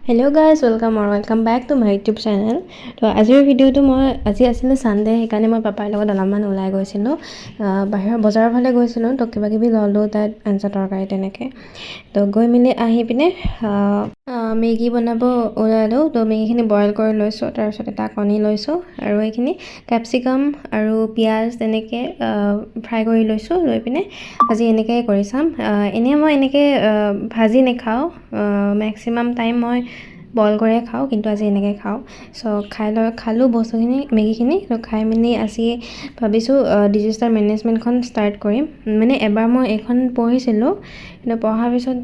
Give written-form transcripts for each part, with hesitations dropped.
Hello' guys welcome back to my YouTube channel. তো আজিৰ ভিডিঅ'টো আজি আছিলে ছানডে, সেইকাৰণে মই পাপাৰ লগত অলপমান ওলাই গৈছিলোঁ, বাহিৰৰ বজাৰৰ ফালে গৈছিলোঁ। তো কিবাকিবি ল'লোঁ তাত, আঞ্জা তৰকাৰী তেনেকৈ। তো গৈ মেলি আহি পিনে মেগী বনাব ওলালোঁ। তো মেগীখিনি বইল কৰি লৈছোঁ, তাৰপিছত এটা কণী লৈছোঁ আৰু এইখিনি কেপচিকাম আৰু পিঁয়াজ তেনেকৈ ফ্ৰাই কৰি লৈছোঁ। লৈ পিনে আজি এনেকৈ কৰি চাম। এনেই মই এনেকৈ ভাজি নাখাওঁ, মেক্সিমাম টাইম মই বইল কৰিয়ে খাওঁ, কিন্তু আজি এনেকৈ খাওঁ। খালোঁ বস্তুখিনি, মেগীখিনি। তো খাই মেলি আজি ভাবিছোঁ ডিজাষ্টাৰ মেনেজমেণ্টখন ষ্টাৰ্ট কৰিম। মানে এবাৰ মই এইখন পঢ়িছিলোঁ, কিন্তু পঢ়াৰ পিছত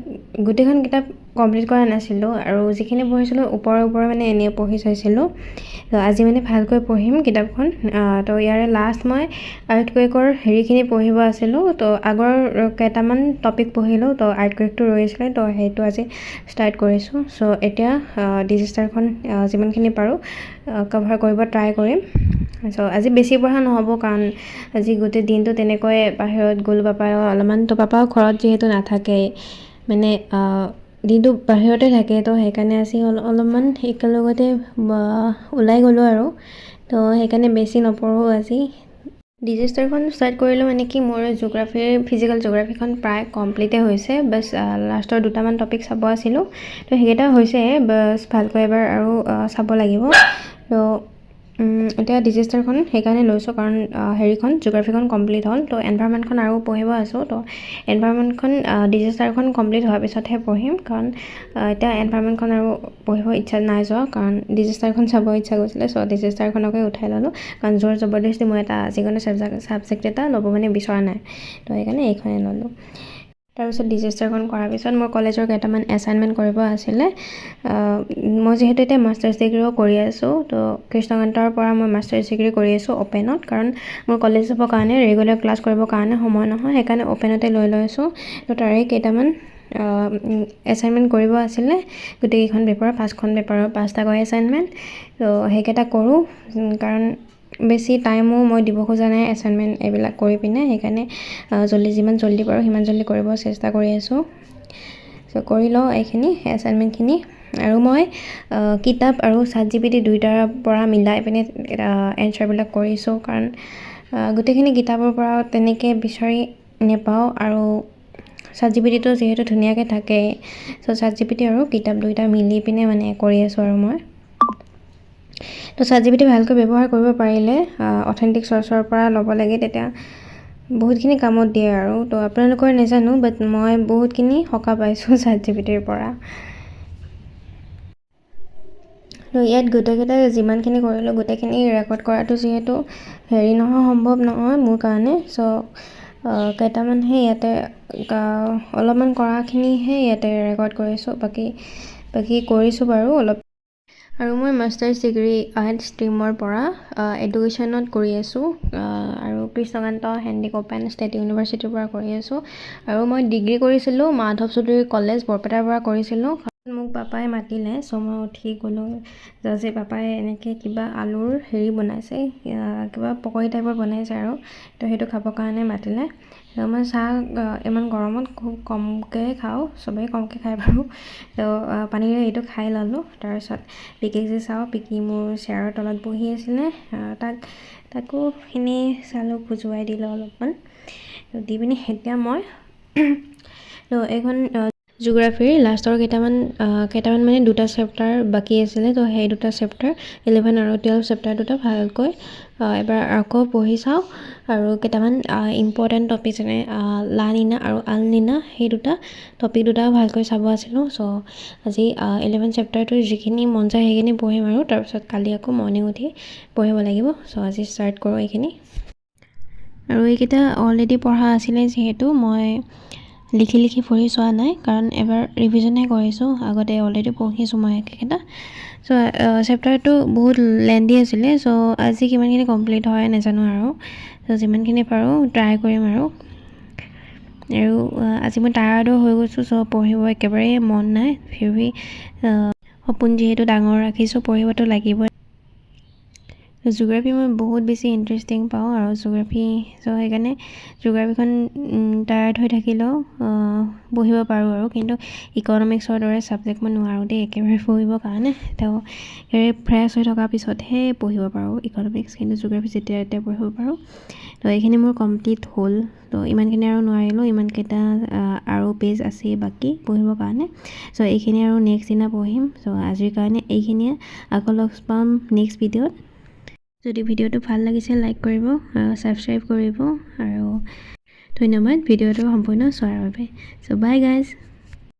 গোটেইখন কিতাপ কমপ্লিট কৰা নাছিলোঁ, আৰু যিখিনি পঢ়িছিলোঁ ওপৰে মানে এনেই পঢ়ি চাইছিলোঁ। তো আজি মানে ভালকৈ পঢ়িম কিতাপখন। তো ইয়াৰে লাষ্ট মই আৰ্থকুৱেকৰ হেৰিখিনি পঢ়িব আছিলোঁ। তো আগৰ কেইটামান টপিক পঢ়িলোঁ, তো আৰ্থকুৱেকটো ৰৈছিলে, তো সেইটো আজি ষ্টাৰ্ট কৰিছোঁ। চ' এতিয়া ডিজাষ্টাৰখন যিমানখিনি পাৰোঁ কভাৰ কৰিব ট্ৰাই কৰিম। চ' আজি বেছি পঢ়া নহ'ব, কাৰণ আজি গোটেই দিনটো তেনেকৈ বাহিৰত গ'লোঁ পাপাৰ অলপমান। তো পাপাও ঘৰত যিহেতু নাথাকেই, মানে দিনটো বাহিৰতে থাকে, তো সেইকাৰণে আজি অলপমান একেলগতে ওলাই গ'লোঁ আৰু। তো সেইকাৰণে বেছি নপঢ়োঁ আজি। ডিজাষ্টাৰখন ষ্টাৰ্ট কৰিলোঁ মানে কি, মোৰ ফিজিকেল জিঅ'গ্ৰাফীখন প্ৰায় কমপ্লিটেই হৈছে। বাছ লাষ্টৰ দুটামান টপিক চাব আছিলোঁ, তো সেইকেইটা হৈছে। বাছ ভালকৈ এবাৰ আৰু চাব লাগিব। তো এতিয়া ডিজাষ্টাৰখন সেইকাৰণে লৈছোঁ, কাৰণ জিঅ'গ্ৰাফীখন কমপ্লিট হ'ল। তো এনভাইৰনমেণ্টখন আৰু পঢ়িব আছোঁ। তো এনভাইৰনমেণ্টখন ডিজাষ্টাৰখন কমপ্লিট হোৱাৰ পিছতহে পঢ়িম, কাৰণ এতিয়া এনভাইৰনমেণ্টখন আৰু পঢ়িব ইচ্ছা নাই যোৱা, কাৰণ ডিজাষ্টাৰখন চাব ইচ্ছা গৈছিলে। চ' ডিজাষ্টাৰখনকে উঠাই ল'লোঁ, কাৰণ জোৰ জবৰদস্তি মই এটা যিকোনো ছাবজেক্ট এটা ল'ব মানে বিচৰা নাই, তো সেইকাৰণে এইখনে ল'লোঁ। তাৰপিছত ডিজাষ্টাৰখন কৰাৰ পিছত মোৰ কলেজৰ কেইটামান এছাইনমেণ্ট কৰিব আছিলে। মই যিহেতু এতিয়া মাষ্টাৰ্ছ ডিগ্ৰীও কৰি আছোঁ, তো কৃষ্ণকান্তৰ পৰা মই মাষ্টাৰ্ছ ডিগ্ৰী কৰি আছোঁ অ'পেনত, কাৰণ মোৰ কলেজ যাবৰ কাৰণে ৰেগুলাৰ ক্লাছ কৰিবৰ কাৰণে সময় নহয়, সেইকাৰণে অ'পেনতে লৈ লৈছোঁ। তো তাৰে কেইটামান এছাইনমেণ্ট কৰিব আছিলে, গোটেইকেইখন পেপাৰৰ 5খন পেপাৰৰ 5টাকৈ এছাইনমেণ্ট। তো সেইকেইটা কৰোঁ, কাৰণ বেছি টাইমো মই দিব খোজা নাই এছাইনমেণ্ট এইবিলাক কৰি পিনে, সেইকাৰণে যিমান জল্দি পাৰোঁ সিমান জল্দি কৰিব চেষ্টা কৰি আছোঁ। চ' কৰি লওঁ এইখিনি এছাইনমেণ্টখিনি। আৰু মই কিতাপ আৰু ChatGPT দুয়োটাৰ পৰা মিলাই পিনে এনচাৰবিলাক কৰিছোঁ, কাৰণ গোটেইখিনি কিতাপৰ পৰা তেনেকৈ বিচাৰি নেপাওঁ, আৰু ChatGPTটো যিহেতু ধুনীয়াকৈ থাকে, চ' ChatGPT আৰু কিতাপ দুয়োটা মিলি পিনে মানে কৰি আছোঁ আৰু মই। তো ChatGPT ভালকৈ ব্যৱহাৰ কৰিব পাৰিলে, অথেণ্টিক চ'ৰ্চৰ পৰা ল'ব লাগে, তেতিয়া বহুতখিনি কামত দিয়ে আৰু। তো আপোনালোকৰ নাজানো, বাট মই বহুতখিনি সকাহ পাইছোঁ ChatGPTৰ পৰা। তো ইয়াত গোটেইকেইটা যিমানখিনি কৰিলোঁ, গোটেইখিনি ৰেকৰ্ড কৰাটো যিহেতু সম্ভৱ নহয় মোৰ কাৰণে। চ' কেইটামানহে ইয়াতে অলপমান কৰাখিনিহে ইয়াতে ৰেকৰ্ড কৰিছোঁ, বাকী কৰিছোঁ বাৰু অলপ। আৰু মই মাষ্টাৰ্ছ ডিগ্ৰী আৰ্ট ষ্ট্ৰীমৰ পৰা এডুকেশ্যনত কৰি আছোঁ, আৰু কৃষ্ণকান্ত হেণ্ডিক অ'পেন ষ্টেট ইউনিভাৰ্চিটিৰ পৰা কৰি আছোঁ। আৰু মই ডিগ্ৰী কৰিছিলোঁ মাধৱ চৌধুৰী কলেজ বৰপেটাৰ পৰা কৰিছিলোঁ। মোক পাপাই মাতিলে, চ' মই উঠি গ'লোঁ। যে পাপাই এনেকৈ কিবা আলুৰ হেৰি বনাইছে, কিবা পকৰি টাইপৰ বনাইছে আৰু, তো সেইটো খাবৰ কাৰণে মাতিলে। মই চাহ ইমান গৰমত খুব কমকৈ খাওঁ, চবেই কমকৈ খাই বাৰু। তো পানীৰে এইটো খাই ল'লোঁ। তাৰপিছত পিকিক যে চাওঁ, পিকি মোৰ চেয়াৰৰ তলত বহি আছিলে, তাকো চালোঁ, খজুৱাই দিলোঁ অলপমান। দি পিনি এতিয়া মই তো এইখন জিঅ'গ্ৰাফীৰ লাষ্টৰ কেইটামান মানে দুটা চেপ্টাৰ বাকী আছিলে। তো সেই দুটা চেপ্টাৰ 11 আৰু 12 চেপ্টাৰ দুটা ভালকৈ এবাৰ আকৌ পঢ়ি চাওঁ, আৰু কেইটামান ইম্পৰ্টেণ্ট টপিক যেনে লা নিনা আৰু আল নিনা, সেই টপিক দুটা ভালকৈ চাব আছিলোঁ। চ' আজি 11 চেপ্টাৰটো যিখিনি মন যায় সেইখিনি পঢ়িম, আৰু তাৰপিছত কালি আকৌ মৰ্ণিং উঠি পঢ়িব লাগিব। চ' আজি ষ্টাৰ্ট কৰোঁ এইখিনি। আৰু এইকেইটা অলৰেডি পঢ়া আছিলে, যিহেতু মই লিখি পঢ়ি চোৱা নাই, কাৰণ এবাৰ ৰিভিজনহে কৰিছোঁ, আগতে অলৰেডি পঢ়িছোঁ মই এইকেইটা। চ' চেপ্টাৰটো বহুত লেন্দি আছিলে, চ' আজি কিমানখিনি কমপ্লিট হয় নাজানো, আৰু চ' যিমানখিনি পাৰোঁ ট্ৰাই কৰিম আৰু আজি মই টায়াৰ্ডো হৈ গৈছোঁ, চ' পঢ়িব একেবাৰেই মন নাই। সপোন যিহেতু ডাঙৰ ৰাখিছোঁ, পঢ়িবতো লাগিবই। জিঅ'গ্ৰাফী মই বহুত বেছি ইণ্টাৰেষ্টিং পাওঁ আৰু জিঅ'গ্ৰাফী চ' সেইকাৰণে জিঅ'গ্ৰাফীখন টায়াৰ্ড হৈ থাকিলেও পঢ়িব পাৰোঁ আৰু কিন্তু ইকনমিক্সৰ দৰে ছাবজেক্ট মই নোৱাৰোঁ দেই একেবাৰে পঢ়িবৰ কাৰণে তেওঁ ফ্ৰেছ হৈ থকাৰ পিছতহে পঢ়িব পাৰোঁ ইকনমিক্স কিন্তু জিঅ'গ্ৰাফী যেতিয়া তেতিয়া পঢ়িব পাৰোঁ তো এইখিনি মোৰ কমপ্লিট হ'ল তো ইমানখিনি আৰু নোৱাৰিলোঁ ইমানকেইটা আৰু পেজ আছে বাকী পঢ়িবৰ কাৰণে চ' এইখিনি আৰু নেক্সট দিনা পঢ়িম চ' আজিৰ কাৰণে এইখিনিয়ে আকৌ লগ পাম নেক্সট ভিডিঅ'ত যদি ভিডিঅ'টো ভাল লাগিছে লাইক কৰিব ছাবস্ক্ৰাইব কৰিব আৰু ধন্যবাদ ভিডিঅ'টো সম্পূৰ্ণ চোৱাৰ বাবে চ' বাই গাইজ